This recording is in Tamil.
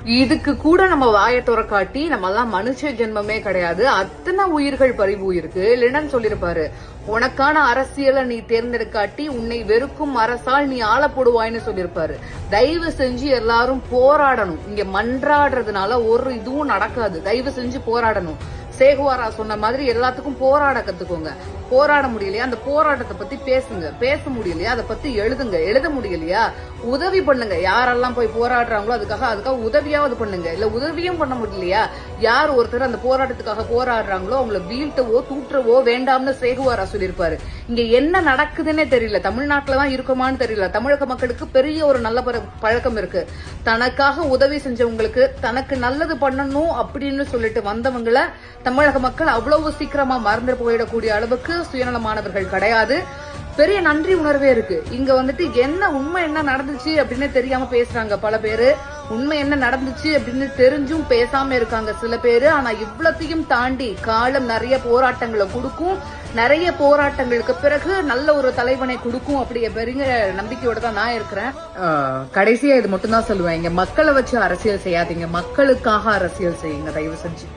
இதுக்கு கூட நம்ம வாயை துறக்காட்டி நம்ம எல்லாம் மனுஷ ஜென்மமே கிடையாது, அத்தனை உயிர்கள் பறிவு இருக்கு. லெனின் சொல்லிருப்பாரு, உனக்கான அரசியலை நீ தேர்ந்தெடுக்காட்டி உன்னை வெறுக்கும் அரசால் நீ ஆளப்படுவாய்னு சொல்லிருப்பாரு. தயவு செஞ்சு எல்லாரும் போராடணும். இங்க மன்றாடுறதுனால ஒரு இதுவும் நடக்காது. தயவு செஞ்சு போராடணும். சேகுவாரா சொன்ன மாதிரி எல்லாத்துக்கும் போராட கத்துக்கோங்க. போராட முடியலையா அந்த போராட்டத்தை பத்தி பேசுங்க. பேச முடியலையா அதை பத்தி எழுதுங்க. எழுத முடியலையா உதவி பண்ணுங்க. யாரெல்லாம் போய் போராடுறாங்களோ அதுக்காக உதவியாவது பண்ணுங்க. இல்ல உதவியும் பண்ண முடியலையா யார் ஒருத்தர் அந்த போராட்டத்துக்காக போராடுறாங்களோ அவங்கள வீழ்த்தவோ தூற்றவோ வேண்டாம்னு சேகுவாரா சொல்லியிருப்பாரு. இங்க என்ன நடக்குதுன்னே தெரியல. தமிழ்நாட்டுலதான் இருக்குமான்னு தெரியல. தமிழக மக்களுக்கு பெரிய ஒரு நல்ல பழக்கம் இருக்கு. தனக்காக உதவி செஞ்சவங்களுக்கு தனக்கு நல்லது பண்ணணும் அப்படின்னு சொல்லிட்டு வந்தவங்களை தமிழக மக்கள் அவ்வளவு சீக்கிரமா மறந்து போயிடக்கூடிய அளவுக்கு சுயநலமானவர்கள் கிடையாது. பெரிய நன்றி உணர்வே இருக்கு. இங்க வந்துட்டு உண்மை என்ன நடந்துச்சு அப்படின்னு தெரியாம பேசுறாங்க பல பேரு. உண்மை என்ன நடந்துச்சு அப்படின்னு தெரிஞ்சும் பேசாம இருக்காங்க சில பேரு. ஆனா இவ்வளத்தையும் தாண்டி காலம் நிறைய போராட்டங்களை கொடுக்கும். நிறைய போராட்டங்களுக்கு பிறகு நல்ல ஒரு தலைவனை கொடுக்கும். அப்படியே பெரிய நம்பிக்கையோட தான் நான் இருக்கிறேன். கடைசியா இது மட்டும் தான் சொல்லுவேன், இங்க மக்களை வச்சு அரசியல் செய்யாதீங்க, மக்களுக்காக அரசியல் செய்யுங்க தயவு செஞ்சு.